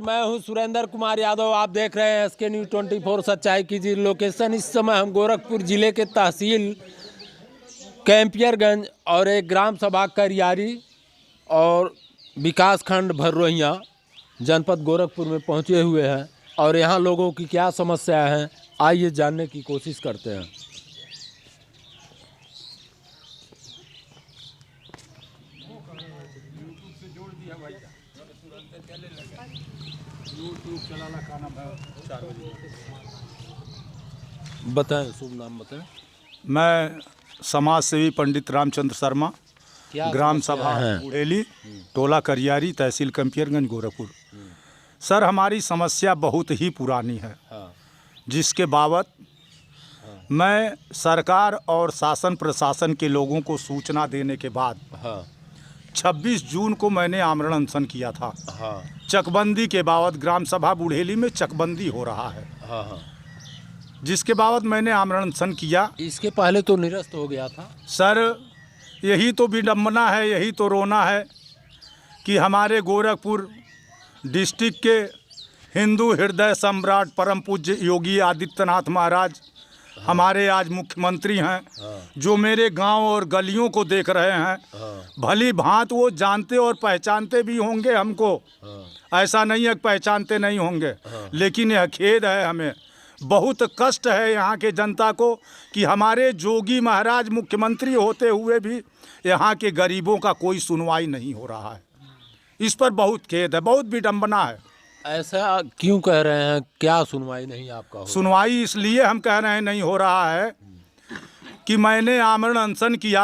मैं हूं सुरेंद्र कुमार यादव। आप देख रहे हैं SK न्यूज़ 24 सच्चाई की जी। लोकेशन इस समय हम गोरखपुर जिले के तहसील कैंपियरगंज और एक ग्राम सभा करियारी और विकास खंड भररोहिया जनपद गोरखपुर में पहुंचे हुए हैं और यहां लोगों की क्या समस्या है आइए जानने की कोशिश करते हैं। बताएं, शुभ नाम बताएं। मैं समाज सेवी पंडित रामचंद्र शर्मा, ग्राम सभा बुढ़ेली, टोला करियारी, तहसील कैंपियरगंज, गोरखपुर। सर, हमारी समस्या बहुत ही पुरानी है, जिसके बाबत मैं सरकार और शासन प्रशासन के लोगों को सूचना देने के बाद 26 जून को मैंने आमरण अनशन किया था। चकबंदी के बाबत ग्राम सभा बुढ़ेली में चकबंदी हो रहा है, जिसके बाबत मैंने आमरण अनशन किया। इसके पहले तो निरस्त हो गया था। सर, यही तो विडंबना है, यही तो रोना है कि हमारे गोरखपुर डिस्ट्रिक्ट के हिंदू हृदय सम्राट परम पूज्य योगी आदित्यनाथ महाराज हमारे आज मुख्यमंत्री हैं, जो मेरे गांव और गलियों को देख रहे हैं। भली भांत वो जानते और पहचानते भी होंगे हमको, ऐसा नहीं है कि पहचानते नहीं होंगे, लेकिन यह खेद है, हमें बहुत कष्ट है यहाँ के जनता को कि हमारे जोगी महाराज मुख्यमंत्री होते हुए भी यहाँ के गरीबों का कोई सुनवाई नहीं हो रहा है। इस पर बहुत खेद है, बहुत विडंबना है। ऐसा क्यों कह रहे हैं? क्या सुनवाई नहीं आपका हो? सुनवाई इसलिए हम कह रहे हैं नहीं हो रहा है कि मैंने आमरण अनशन किया।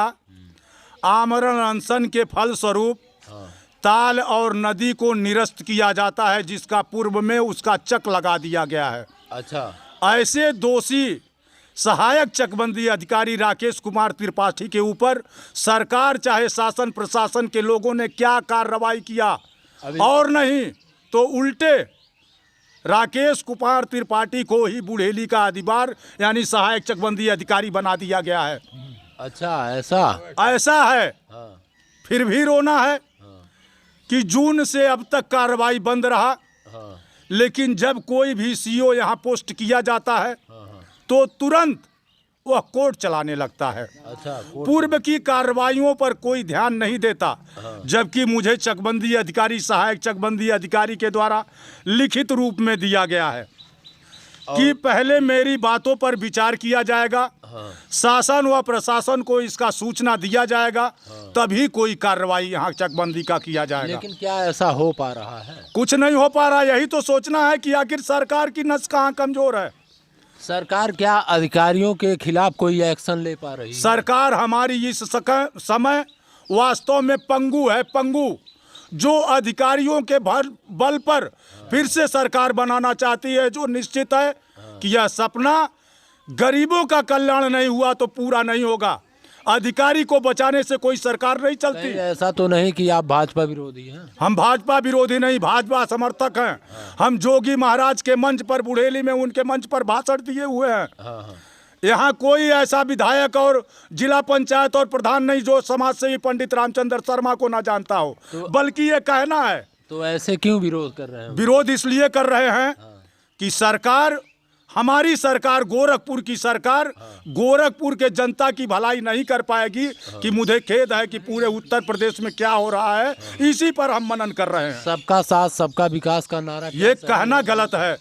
आमरण अनशन के फलस्वरूप ताल और नदी को निरस्त किया जाता है, जिसका पूर्व में उसका चक लगा दिया गया है। अच्छा, ऐसे दोषी सहायक चकबंदी अधिकारी राकेश कुमार त्रिपाठी के ऊपर सरकार चाहे शासन प्रशासन के लोगों ने क्या कार्रवाई किया, और नहीं तो उल्टे राकेश कुमार त्रिपाठी को ही बुढ़ेली का अधिकार यानी सहायक चकबंदी अधिकारी बना दिया गया है। अच्छा, ऐसा है। फिर भी रोना है कि जून से अब तक कार्रवाई बंद रहा, लेकिन जब कोई भी CO यहाँ पोस्ट किया जाता है तो तुरंत वह कोर्ट चलाने लगता है। अच्छा, पूर्व की कार्रवाइयों पर कोई ध्यान नहीं देता, जबकि मुझे चकबंदी अधिकारी सहायक चकबंदी अधिकारी के द्वारा लिखित रूप में दिया गया है कि पहले मेरी बातों पर विचार किया जाएगा, शासन व प्रशासन को इसका सूचना दिया जाएगा, तभी कोई कार्रवाई यहाँ चकबंदी का किया जाएगा। लेकिन क्या ऐसा हो पा रहा है? कुछ नहीं हो पा रहा। यही तो सोचना है कि आखिर सरकार की नस कहाँ कमजोर है। सरकार क्या अधिकारियों के खिलाफ कोई एक्शन ले पा रही है? सरकार हमारी इस समय वास्तव में पंगु है, पंगु, जो अधिकारियों के बल पर फिर से सरकार बनाना चाहती है, जो निश्चित है कि यह सपना गरीबों का कल्याण नहीं हुआ तो पूरा नहीं होगा। अधिकारी को बचाने से कोई सरकार नहीं चलती। ऐसा तो नहीं कि आप भाजपा विरोधी हैं? हम भाजपा विरोधी नहीं, भाजपा समर्थक हैं। हम जोगी महाराज के मंच पर बुढ़ेली में उनके मंच पर भाषण दिए हुए हैं। यहाँ कोई ऐसा विधायक और जिला पंचायत और प्रधान नहीं जो समाज सेवी पंडित रामचंद्र शर्मा को ना जानता हो, बल्कि ये कहना है। तो ऐसे क्यों विरोध कर रहे हैं? विरोध इसलिए कर रहे हैं कि सरकार, हमारी सरकार, गोरखपुर की सरकार गोरखपुर के जनता की भलाई नहीं कर पाएगी। कि मुझे खेद है कि पूरे उत्तर प्रदेश में क्या हो रहा है, इसी पर हम मनन कर रहे हैं। सबका साथ सबका विकास का नारा ये कहना गलत है।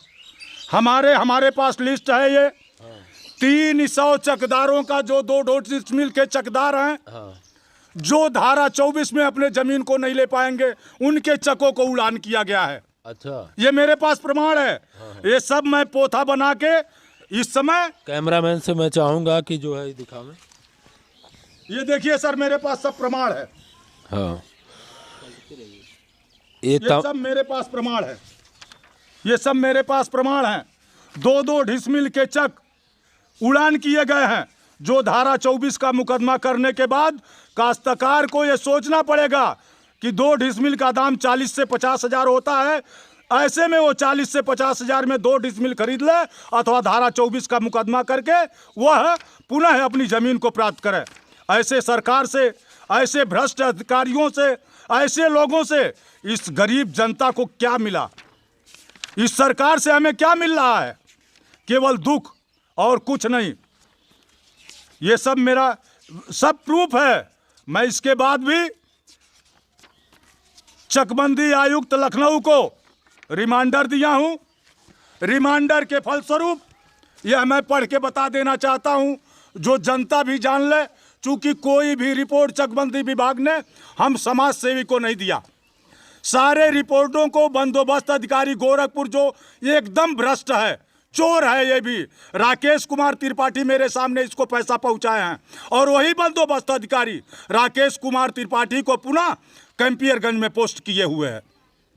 हमारे पास लिस्ट है, ये 300 चकदारों का जो 2 डिसमिल के चकदार हैं, जो धारा 24 में अपने जमीन को नहीं ले पाएंगे, उनके चकों को उड़ान किया गया है। अच्छा, ये मेरे पास प्रमाण है। ये सब मैं पोथा बना के इस समय कैमरामैन से मैं चाहूंगा कि जो है दिखावें। ये देखिए सर, मेरे पास सब प्रमाण है। ये सब मेरे पास प्रमाण है। ये सब मेरे पास प्रमाण है। 2 डिसमिल के चक उड़ान किए गए हैं, जो धारा 24 का मुकदमा करने के बाद काश्तकार को ये सोचना पड़ेगा कि 2 डिसमिल का दाम 40 से 50 हजार होता है। ऐसे में वो 40 से 50 हजार में 2 डिसमिल खरीद ले अथवा धारा 24 का मुकदमा करके वह पुनः अपनी जमीन को प्राप्त करे। ऐसे सरकार से, ऐसे भ्रष्ट अधिकारियों से, ऐसे लोगों से इस गरीब जनता को क्या मिला? इस सरकार से हमें क्या मिल रहा है? केवल दुख और कुछ नहीं। ये सब मेरा सब प्रूफ है। मैं इसके बाद भी चकबंदी आयुक्त लखनऊ को रिमांडर दिया हूं। रिमांडर के फलस्वरूप यह मैं पढ़ के बता देना चाहता हूं, जो जनता भी जान ले, चूंकि कोई भी रिपोर्ट चकबंदी विभाग ने हम समाज सेवी को नहीं दिया। सारे रिपोर्टों को बंदोबस्त अधिकारी गोरखपुर, जो एकदम भ्रष्ट है, चोर है, ये भी राकेश कुमार त्रिपाठी मेरे सामने इसको पैसा पहुंचाए हैं, और वही बंदोबस्त अधिकारी राकेश कुमार त्रिपाठी को पुनः कैंपियरगंज में पोस्ट किए हुए हैं।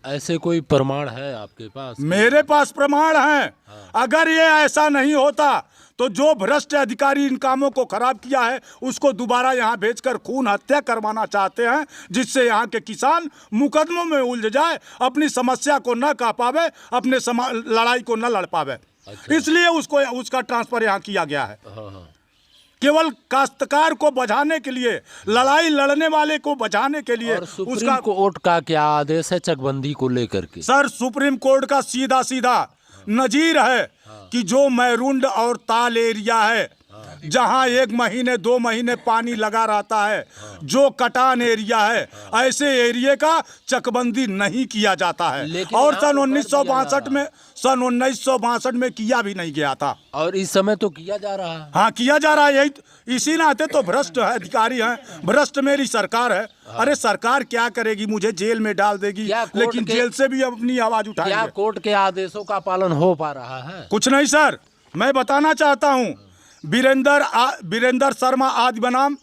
ऐसे कोई प्रमाण है आपके पास? मेरे पास प्रमाण है। अगर ये ऐसा नहीं होता तो जो भ्रष्ट अधिकारी इन कामों को खराब किया है उसको दोबारा यहाँ भेजकर खून हत्या करवाना चाहते हैं, जिससे यहाँ के किसान मुकदमों में उलझ जाए, अपनी समस्या को न कह पावे, अपने लड़ाई को न लड़ पावे। अच्छा। इसलिए उसका ट्रांसफर यहाँ किया गया है। हाँ। केवल काश्तकार को बचाने के लिए, लड़ाई लड़ने वाले को बचाने के लिए। और सुप्रीम कोर्ट का क्या आदेश है चकबंदी को लेकर के? सर, सुप्रीम कोर्ट का सीधा सीधा नजीर है कि जो मैरुंड और ताल एरिया है, जहां 1 महीने 2 महीने पानी लगा रहता है, जो कटान एरिया है, ऐसे एरिया का चकबंदी नहीं किया जाता है। और सन 1962 में किया भी नहीं गया था, और इस समय तो किया जा रहा है। हाँ, किया जा रहा है। यही इसी नाते तो भ्रष्ट है अधिकारी हैं, भ्रष्ट मेरी सरकार है। अरे सरकार क्या करेगी? मुझे जेल में डाल देगी, लेकिन जेल से भी अपनी आवाज उठाएंगे। क्या कोर्ट के आदेशों का पालन हो पा रहा है? कुछ नहीं सर, मैं बताना चाहता हूँ, वीरेंद्र शर्मा आदि बनाम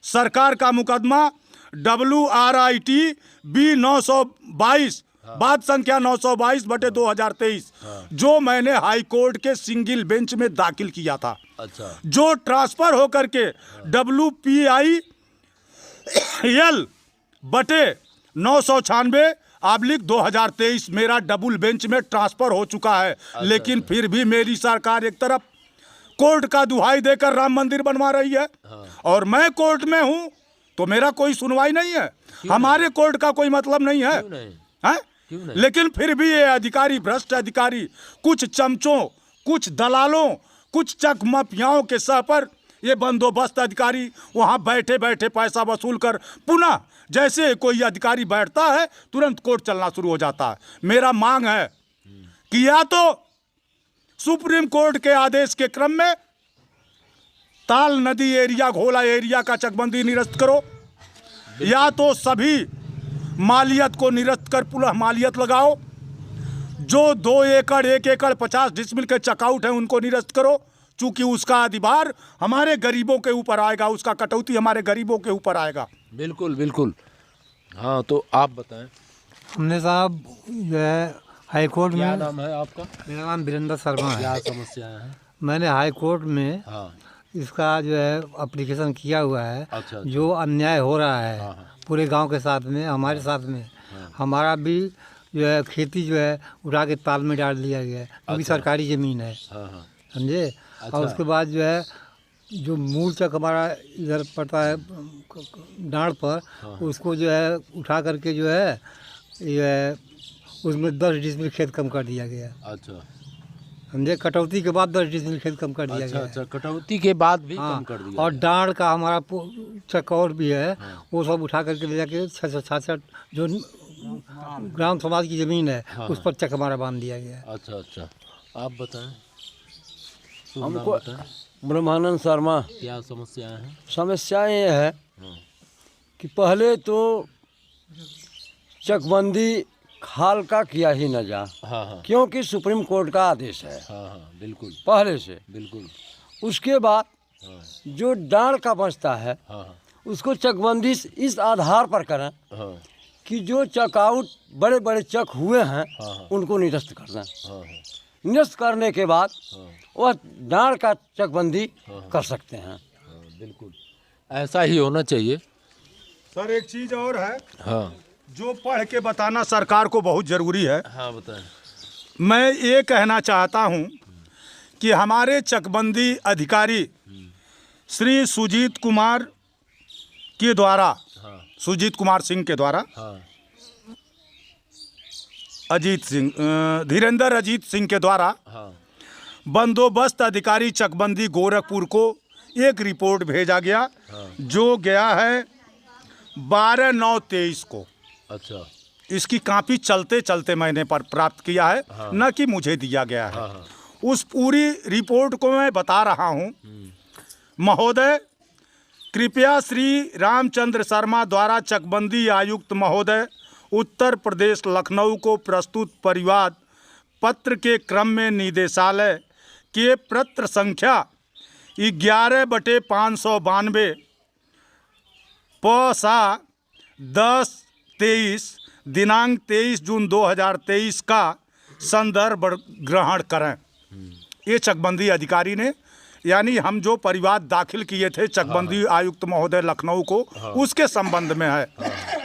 सरकार का मुकदमा WRIT B 922 बाद संख्या 922/2023, जो मैंने हाई कोर्ट के सिंगल बेंच में दाखिल किया था। अच्छा। जो ट्रांसफर होकर के WPIL बटे 996/2023 मेरा डबल बेंच में ट्रांसफर हो चुका है। लेकिन फिर भी मेरी सरकार एक तरफ कोर्ट का दुहाई देकर राम मंदिर बनवा रही है, और मैं कोर्ट में हूं तो मेरा कोई सुनवाई नहीं है। हमारे कोर्ट का कोई मतलब नहीं है। क्यों नहीं? है? क्यों नहीं? लेकिन फिर भी ये अधिकारी, भ्रष्ट अधिकारी, कुछ चमचों, कुछ दलालों, कुछ चक माफियाओं के सह पर ये बंदोबस्त अधिकारी वहां बैठे बैठे पैसा वसूल कर पुनः जैसे कोई अधिकारी बैठता है तुरंत कोर्ट चलना शुरू हो जाता है। मेरा मांग है कि या तो सुप्रीम कोर्ट के आदेश के क्रम में ताल नदी एरिया, घोला एरिया का चकबंदी निरस्त करो, या तो सभी मालियत को निरस्त कर पुनः मालियत लगाओ। जो 2 एकड़ 1 एकड़ 50 डिसमिल के चकआउट हैं उनको निरस्त करो, चूंकि उसका अधिभार हमारे गरीबों के ऊपर आएगा, उसका कटौती हमारे गरीबों के ऊपर आएगा। बिल्कुल बिल्कुल। हाँ, तो आप बताएं। हमने साहब जो है हाई कोर्ट में। क्या नाम है आपका? मेरा नाम वीरेंद्र शर्मा है। क्या समस्याएं हैं? मैंने हाई कोर्ट में हाँ। इसका जो है एप्लीकेशन किया हुआ है। अच्छा। जो अन्याय हो रहा है हाँ। पूरे गांव के साथ में, हमारे साथ में, हमारा भी जो है खेती जो है उठा के ताल में डाल दिया गया है, क्योंकि सरकारी ज़मीन है। हाँ। समझे? और उसके बाद जो है जो मूल चक हमारा इधर पड़ता है डांड पर, उसको जो है उठा करके जो है ये उसमें 10 डिसमिल खेत कम कर दिया गया। अच्छा। समझे? कटौती के बाद 10 डिसमिल खेत कम कर दिया गया। अच्छा, कटौती के बाद भी हाँ, कम कर दिया। और डांड का हमारा चक और भी है, वो सब उठा करके ले जाके 666 जो ग्राम समाज की ज़मीन है उस पर चक हमारा बांध दिया गया। अच्छा। आप बताएं। हमको ब्रह्मानंद शर्मा। क्या समस्याएं हैं? समस्याएं ये है कि पहले तो चकबंदी खाल का किया ही न जा। हाँ। क्योंकि सुप्रीम कोर्ट का आदेश है। हाँ, बिल्कुल पहले से। बिल्कुल। उसके बाद जो डांड का बचता है उसको चकबंदी इस आधार पर करें कि जो चकआउट बड़े बड़े चक हुए हैं उनको निरस्त कर दें। निरस्त करने के बाद वह डांड का चकबंदी कर सकते हैं। बिल्कुल ऐसा ही होना चाहिए। सर, एक चीज़ और है। हाँ। जो पढ़ के बताना सरकार को बहुत ज़रूरी है। हाँ, बताएं। मैं ये कहना चाहता हूँ कि हमारे चकबंदी अधिकारी श्री सुजीत कुमार के द्वारा, सुजीत कुमार सिंह के द्वारा धीरेन्द्र अजीत सिंह के द्वारा हाँ बंदोबस्त अधिकारी चकबंदी गोरखपुर को एक रिपोर्ट भेजा गया, जो गया है 12/9/23 को। अच्छा। इसकी कापी चलते चलते मैंने प्राप्त किया है, न कि मुझे दिया गया है। उस पूरी रिपोर्ट को मैं बता रहा हूँ। महोदय, कृपया श्री रामचंद्र शर्मा द्वारा चकबंदी आयुक्त महोदय उत्तर प्रदेश लखनऊ को प्रस्तुत परिवाद पत्र के क्रम में निदेशालय के पत्र संख्या 11/592 प/सा 10/23 दिनांक 23 जून 2023 का संदर्भ ग्रहण करें। ये चकबंदी अधिकारी ने, यानी हम जो परिवाद दाखिल किए थे चकबंदी आयुक्त महोदय लखनऊ को, उसके संबंध में है।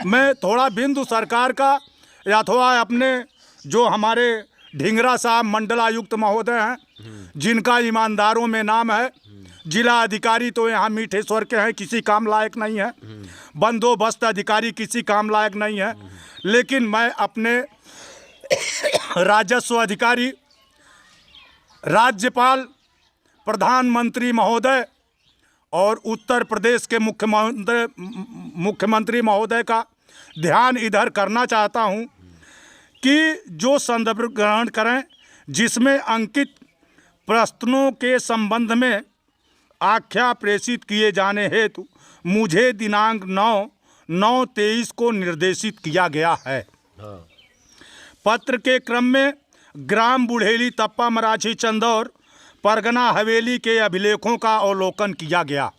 मैं थोड़ा बिंदु सरकार का या थोड़ा अपने जो हमारे ढिंगरा साहब मंडल आयुक्त महोदय हैं, जिनका ईमानदारों में नाम है, जिला अधिकारी तो यहाँ मीठेश्वर के हैं, किसी काम लायक नहीं है, बंदोबस्त अधिकारी किसी काम लायक नहीं है, लेकिन मैं अपने राजस्व अधिकारी, राज्यपाल, प्रधानमंत्री महोदय और उत्तर प्रदेश के मुख्यमंत्री महोदय का ध्यान इधर करना चाहता हूं कि जो संदर्भ ग्रहण करें जिसमें अंकित प्रश्नों के संबंध में आख्या प्रेषित किए जाने हेतु मुझे दिनांक 9/9/23 को निर्देशित किया गया है। पत्र के क्रम में ग्राम बुढ़ेली तप्पा मराठी चंदौर परगना हवेली के अभिलेखों का अवलोकन किया गया।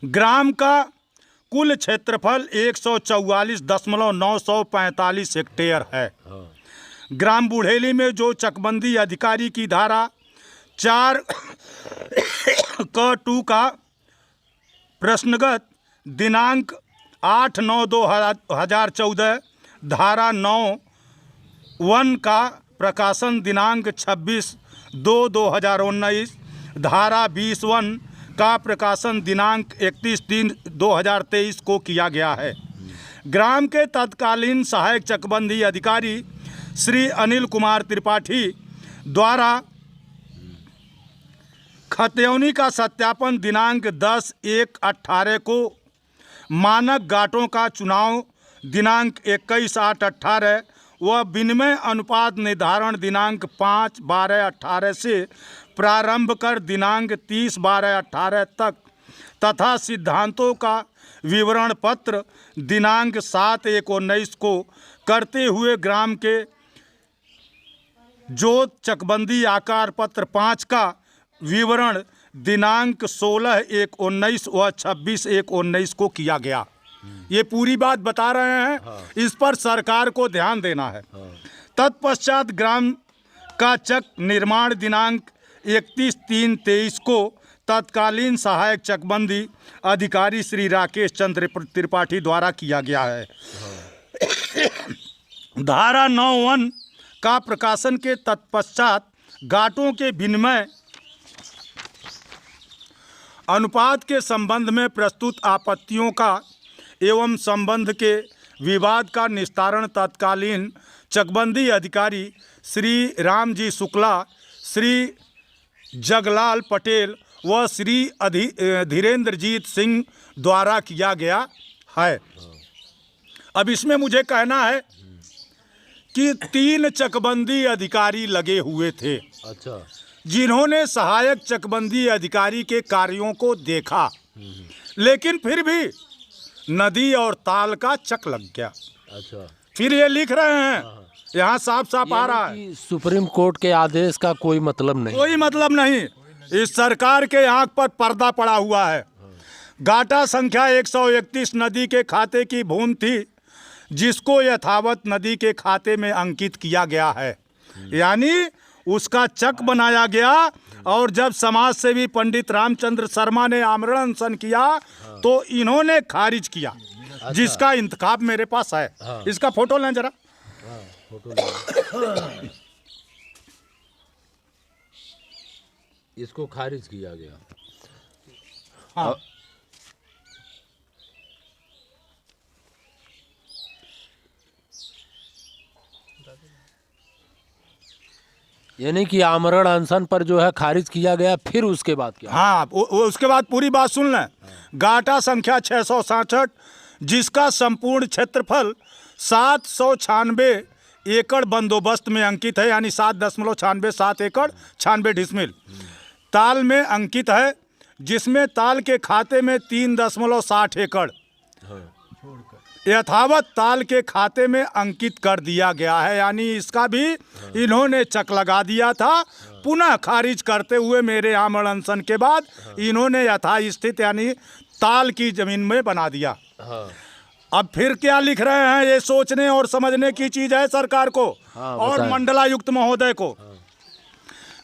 ग्राम का कुल क्षेत्रफल 144.945 हेक्टेयर है। ग्राम बुढ़ेली में जो चकबंदी अधिकारी की धारा 4(2) का प्रश्नगत दिनांक 8/9/2014, धारा 9(1) का प्रकाशन दिनांक 26/2/2019, धारा 20(1) का प्रकाशन दिनांक 31/3/2023 को किया गया है। ग्राम के तत्कालीन सहायक चकबंदी अधिकारी श्री अनिल कुमार त्रिपाठी द्वारा खतौनी का सत्यापन दिनांक 10/1/18 को, मानक घाटों का चुनाव दिनांक 21/8/18 व विनिमय अनुपात निर्धारण दिनांक 5/12/18 से प्रारंभ कर दिनांक 30/12/18 तक तथा सिद्धांतों का विवरण पत्र दिनांक 7/1/19 को करते हुए ग्राम के जोत चकबंदी आकार पत्र 5 का विवरण दिनांक 16/1/19 व 26/1/19 को किया गया। ये पूरी बात बता रहे हैं, इस पर सरकार को ध्यान देना है। तत्पश्चात ग्राम का चक निर्माण दिनांक 31/3/23 को तत्कालीन सहायक चकबंदी अधिकारी श्री राकेश चंद्र त्रिपाठी द्वारा किया गया है। धारा 9(1) का प्रकाशन के तत्पश्चात घाटों के विनिमय अनुपात के संबंध में प्रस्तुत आपत्तियों का एवं संबंध के विवाद का निस्तारण तत्कालीन चकबंदी अधिकारी श्री रामजी शुक्ला, श्री जगलाल पटेल व श्री धीरेन्द्रजीत सिंह द्वारा किया गया है। अब इसमें मुझे कहना है कि 3 चकबंदी अधिकारी लगे हुए थे। अच्छा। जिन्होंने सहायक चकबंदी अधिकारी के कार्यों को देखा, लेकिन फिर भी नदी और ताल का चक लग गया। अच्छा। फिर ये लिख रहे हैं, यहाँ साफ साफ आ रहा है कि सुप्रीम कोर्ट के आदेश का कोई मतलब नहीं। कोई मतलब नहीं। इस सरकार के आंख पर पर्दा पड़ा हुआ है। घाटा संख्या 131 नदी के खाते की भूमि थी, जिसको यथावत नदी के खाते में अंकित किया गया है, यानी उसका चक बनाया गया। और जब समाज सेवी पंडित रामचंद्र शर्मा ने आमरण अनशन किया तो इन्होंने खारिज किया। अच्छा। जिसका इंतखाब मेरे पास है। हाँ। इसका फोटो लें जरा। हाँ, फोटो लें। इसको खारिज किया गया। हाँ। यानी कि आमरण अनशन पर जो है खारिज किया गया, फिर उसके बाद क्या? हाँ, उसके बाद पूरी बात सुन लें। गाटा संख्या 667 जिसका संपूर्ण क्षेत्रफल 796 एकड़ बंदोबस्त में अंकित है, यानी 7.96 एकड़ 96 डिसमिल ताल में अंकित है, जिसमें ताल के खाते में 3.60 एकड़ यथावत ताल के खाते में अंकित कर दिया गया है। यानी इसका भी इन्होंने चक लगा दिया था, पुनः खारिज करते हुए मेरे आमरण अनशन के बाद इन्होंने यथास्थित यानी ताल की जमीन में बना दिया। अब फिर क्या लिख रहे हैं, ये सोचने और समझने की चीज है सरकार को और मंडलायुक्त महोदय को।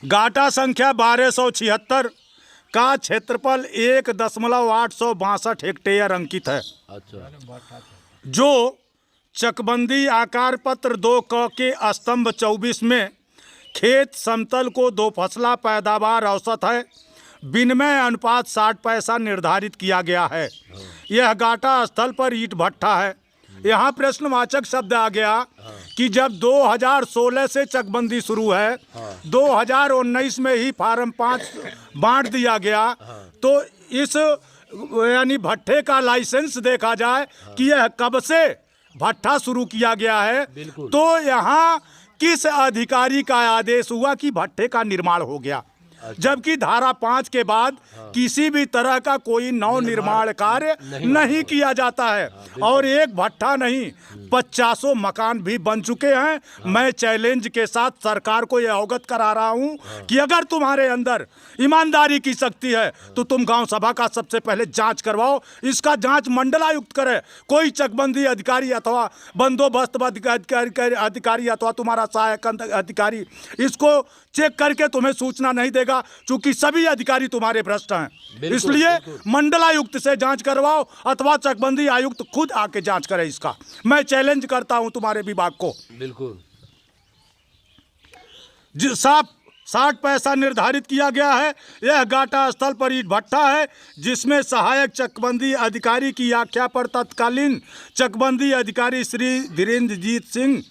गाटा संख्या 1276 का क्षेत्रफल 1.862 हेक्टेयर अंकित है। अच्छा, जो चकबंदी आकार पत्र 2 क के स्तंभ 24 में खेत समतल को 2 फसला पैदावार औसत है, विनिमय अनुपात 60 पैसा निर्धारित किया गया है। यह गाटा स्थल पर ईंट भट्ठा है। यहाँ प्रश्नवाचक शब्द आ गया कि जब 2016 से चकबंदी शुरू है, 2019 में ही फार्म 5 बांट दिया गया, तो इस यानी भट्ठे का लाइसेंस देखा जाए कि यह कब से भट्ठा शुरू किया गया है, तो यहाँ किस अधिकारी का आदेश हुआ कि भट्ठे का निर्माण हो गया, जबकि धारा 5 के बाद किसी भी तरह का कोई नव निर्माण कार्य नहीं किया जाता है और एक भट्ठा नहीं 50 मकान भी बन चुके हैं। मैं चैलेंज के साथ सरकार को यह अवगत करा रहा हूं कि अगर तुम्हारे अंदर ईमानदारी की शक्ति है तो तुम गांव सभा का सबसे पहले जांच करवाओ। इसका जांच मंडलायुक्त करे, कोई चकबंदी अधिकारी अथवा बंदोबस्त अधिकारी अथवा तुम्हारा सहायक अधिकारी इसको चेक करके तुम्हें सूचना नहीं देगा, चूंकि सभी अधिकारी तुम्हारे भ्रष्ट हैं। इसलिए मंडलायुक्त से जांच करवाओ अथवा चकबंदी आयुक्त खुद आके जांच करे। इसका मैं चैलेंज करता हूं तुम्हारे विभाग को। बिल्कुल साफ 60 पैसा निर्धारित किया गया है। यह गाटा स्थल पर ईंट भट्ठा है, जिसमें सहायक चकबंदी अधिकारी की आज्ञा पर तत्कालीन चकबंदी अधिकारी श्री धीरेन्द्रजीत सिंह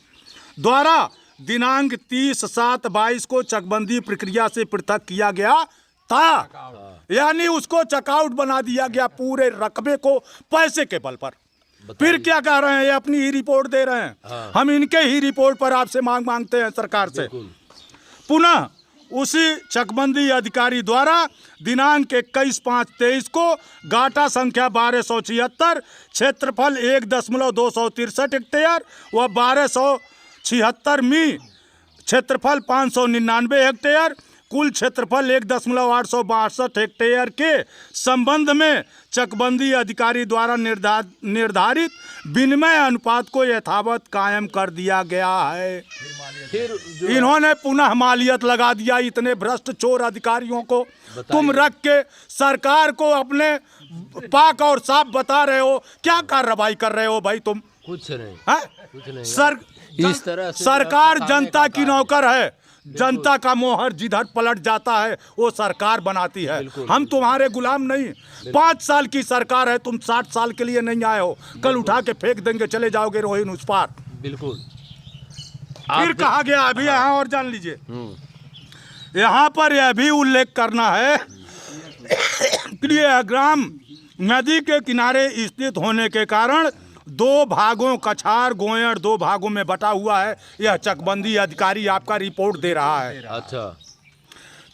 द्वारा दिनांक 30/7/22 को चकबंदी प्रक्रिया से पृथक किया गया था। यानी उसको चकआउट बना दिया गया पूरे रकबे को पैसे के बल पर। फिर क्या कह रहे हैं, ये अपनी ही रिपोर्ट दे रहे हैं। हम इनके ही रिपोर्ट पर आपसे मांगते हैं सरकार से। पुनः उसी चकबंदी अधिकारी द्वारा दिनांक 21/5/23 को गाटा संख्या 1276 क्षेत्रफल 1.263 हेक्टेयर व 1276 मी क्षेत्रफल 599 हेक्टेयर कुल क्षेत्रफल 1.862 हेक्टेयर के संबंध में चकबंदी अधिकारी द्वारा निर्धारित विनिमय अनुपात को यथावत कायम कर दिया गया है। फिर इन्होंने पुनः मालियत लगा दिया। इतने भ्रष्ट चोर अधिकारियों को तुम रख के सरकार को अपने पाक और साफ बता रहे हो। क्या कार्रवाई कर रहे हो भाई तुम? कुछ नहीं, कुछ नहीं। इस तरह से सरकार जनता की नौकर है। जनता का मोहर जिधर पलट जाता है वो सरकार बनाती है। हम तुम्हारे गुलाम नहीं। 5 साल की सरकार है, तुम 60 साल के लिए नहीं आए हो। कल उठा के फेंक देंगे, चले जाओगे रोहिन उस पार। बिल्कुल। फिर कहा गया अभी यहाँ और जान लीजिए, यहाँ पर यह भी उल्लेख करना है कि यह ग्राम नदी के किनारे स्थित होने के कारण 2 भागों कछार गोयड़ 2 भागों में बटा हुआ है। यह चकबंदी अधिकारी आपका रिपोर्ट दे रहा है। अच्छा।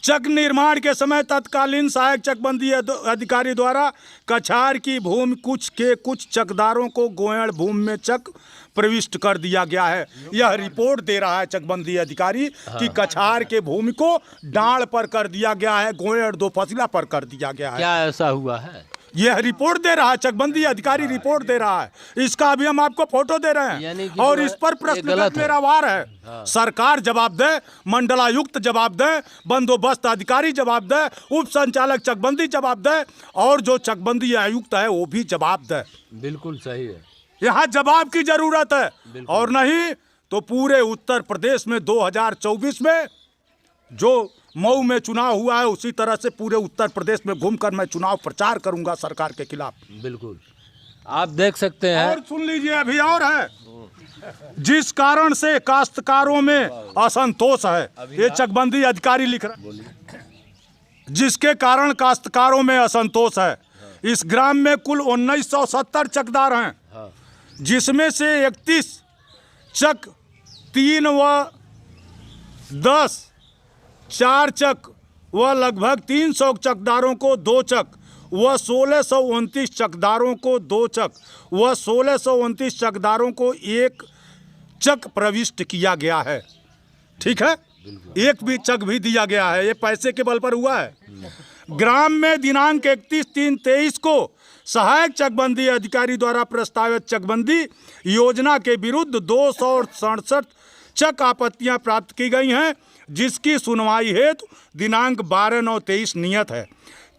चक निर्माण के समय तत्कालीन सहायक चकबंदी अधिकारी द्वारा कछार की भूमि कुछ चकदारों को गोयड़ भूमि में चक प्रविष्ट कर दिया गया है। यह रिपोर्ट दे रहा है चकबंदी अधिकारी कि कछार के भूमि को डांड़ पर कर दिया गया है, गोयड़ 2 फसला पर कर दिया गया है। क्या ऐसा हुआ है? यह रिपोर्ट दे रहा है, चकबंदी अधिकारी रिपोर्ट दे रहा है। इसका अभी हम आपको फोटो दे रहे हैं और इस पर प्रश्न मेरा वार है। सरकार जवाब दे, मंडलायुक्त जवाब दे, बंदोबस्त अधिकारी जवाब दे, उप संचालक चकबंदी जवाब दे और जो चकबंदी आयुक्त है वो भी जवाब दे। बिल्कुल सही है, यहाँ जवाब की जरूरत है। और नहीं तो पूरे उत्तर प्रदेश में 2024 में जो मऊ में चुनाव हुआ है उसी तरह से पूरे उत्तर प्रदेश में घूमकर मैं चुनाव प्रचार करूंगा सरकार के खिलाफ। बिल्कुल। आप देख सकते हैं। और सुन लीजिए, अभी और है, जिस कारण से काश्तकारों में असंतोष है, ये चकबंदी अधिकारी लिख रहा है, जिसके कारण काश्तकारों में असंतोष है। इस ग्राम में कुल 1970 चकदार हैं, जिसमें से 31 चक 3 व 10 4 चक व लगभग 300 चकदारों को 2 चक व 1629 चकदारों को 2 चक व 1629 चकदारों को 1 चक प्रविष्ट किया गया है। ठीक है, एक भी चक भी दिया गया है, ये पैसे के बल पर हुआ है। ग्राम में दिनांक 31/3/23 को सहायक चकबंदी अधिकारी द्वारा प्रस्तावित चकबंदी योजना के विरुद्ध 267 चक आपत्तियां प्राप्त की गई हैं, जिसकी सुनवाई हेतु दिनांक 12/9/23 नियत है।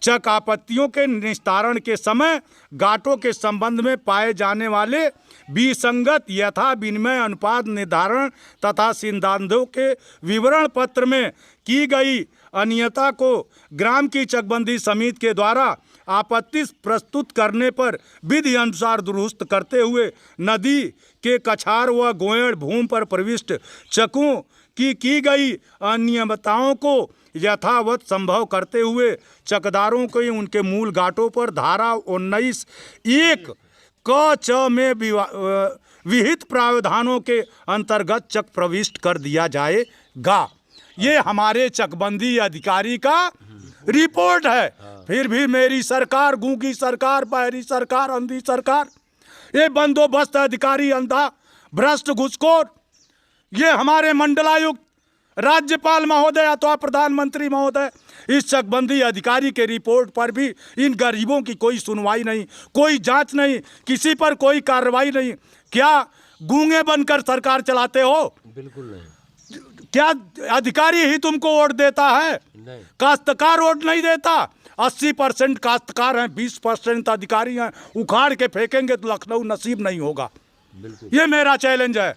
चक आपत्तियों के निस्तारण के समय घाटों के संबंध में पाए जाने वाले विसंगत यथा विनिमय अनुपात निर्धारण तथा सिद्धांतों के विवरण पत्र में की गई अनियता को ग्राम की चकबंदी समिति के द्वारा आपत्ति प्रस्तुत करने पर विधि अनुसार दुरुस्त करते हुए नदी के कछार व गोयड़ भूमि पर प्रविष्ट चकों की गई अनियमितताओं को यथावत संभव करते हुए चकदारों को उनके मूल घाटों पर धारा 19(1) क च में विहित प्रावधानों के अंतर्गत चक प्रविष्ट कर दिया जाएगा। ये हमारे चकबंदी अधिकारी का रिपोर्ट है। फिर भी मेरी सरकार, गूंगी सरकार, बहरी सरकार, अंधी सरकार, ये बंदोबस्त अधिकारी अंधा, भ्रष्ट, घुसखोर, ये हमारे मंडलायुक्त, राज्यपाल महोदय अथवा प्रधानमंत्री महोदय, इस चकबंदी अधिकारी के रिपोर्ट पर भी इन गरीबों की कोई सुनवाई नहीं, कोई जांच नहीं, किसी पर कोई कार्रवाई नहीं। क्या गूंगे बनकर सरकार चलाते हो? बिल्कुल नहीं। क्या अधिकारी ही तुमको वोट देता है? नहीं। काश्तकार वोट नहीं देता। 80% काश्तकार हैं, 20% अधिकारी हैं। उखाड़ के फेंकेंगे तो लखनऊ नसीब नहीं होगा। ये मेरा चैलेंज है।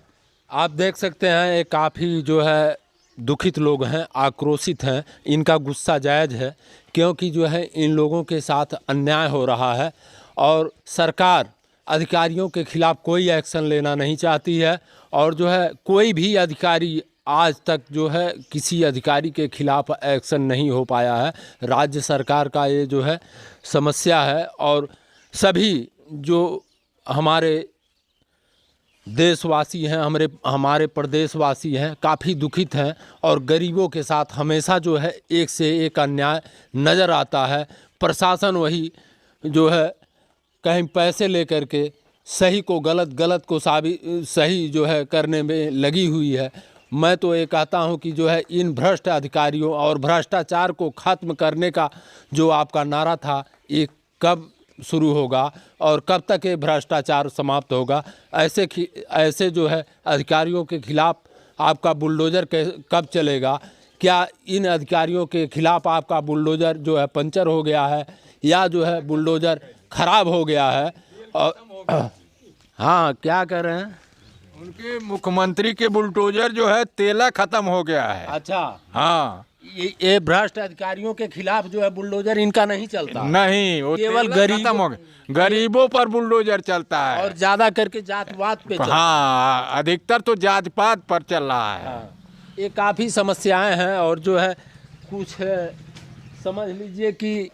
आप देख सकते हैं, ये काफ़ी जो है दुखित लोग हैं, आक्रोशित हैं। इनका गुस्सा जायज़ है, क्योंकि जो है इन लोगों के साथ अन्याय हो रहा है और सरकार अधिकारियों के खिलाफ कोई एक्शन लेना नहीं चाहती है। और जो है कोई भी अधिकारी आज तक जो है किसी अधिकारी के खिलाफ एक्शन नहीं हो पाया है। राज्य सरकार का ये जो है समस्या है और सभी जो हमारे देशवासी हैं, हमारे प्रदेशवासी हैं, काफ़ी दुखित हैं और गरीबों के साथ हमेशा जो है एक से एक अन्याय नज़र आता है। प्रशासन वही जो है कहीं पैसे लेकर के सही को गलत, गलत को सही जो है करने में लगी हुई है। मैं तो ये कहता हूँ कि जो है इन भ्रष्ट अधिकारियों और भ्रष्टाचार को ख़त्म करने का जो आपका नारा था, ये कब शुरू होगा और कब तक ये भ्रष्टाचार समाप्त होगा? ऐसे जो है अधिकारियों के खिलाफ आपका बुलडोज़र कब चलेगा? क्या इन अधिकारियों के खिलाफ आपका बुलडोज़र जो है पंचर हो गया है या जो है बुलडोज़र ख़राब हो गया है? और हाँ, क्या कर रहे हैं? उनके मुख्यमंत्री के बुलडोजर जो है तेला खत्म हो गया है। अच्छा, हाँ, ये भ्रष्ट अधिकारियों के खिलाफ जो है बुलडोजर इनका नहीं चलता। नहीं, वो केवल खत्म हो गया। गरीबों पर बुलडोजर चलता है और ज्यादा करके जात-पात पे चलता है। हाँ, अधिकतर तो जात पात पर चल रहा है। हाँ, ये काफ़ी समस्याएं हैं और जो है कुछ समझ लीजिए कि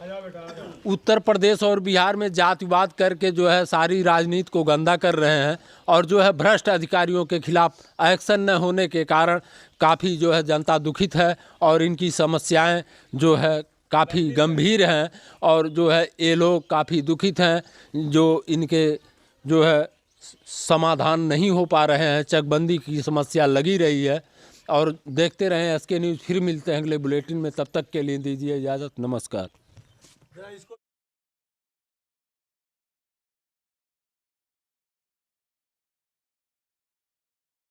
उत्तर प्रदेश और बिहार में जातिवाद करके जो है सारी राजनीति को गंदा कर रहे हैं और जो है भ्रष्ट अधिकारियों के खिलाफ एक्शन न होने के कारण काफ़ी जो है जनता दुखित है और इनकी समस्याएं जो है काफ़ी गंभीर हैं और जो है ये लोग काफ़ी दुखित हैं जो इनके जो है समाधान नहीं हो पा रहे हैं। चकबंदी की समस्या लगी रही है और देखते रहें SK न्यूज़। फिर मिलते हैं अगले बुलेटिन में, तब तक के लिए दीजिए इजाज़त। नमस्कार।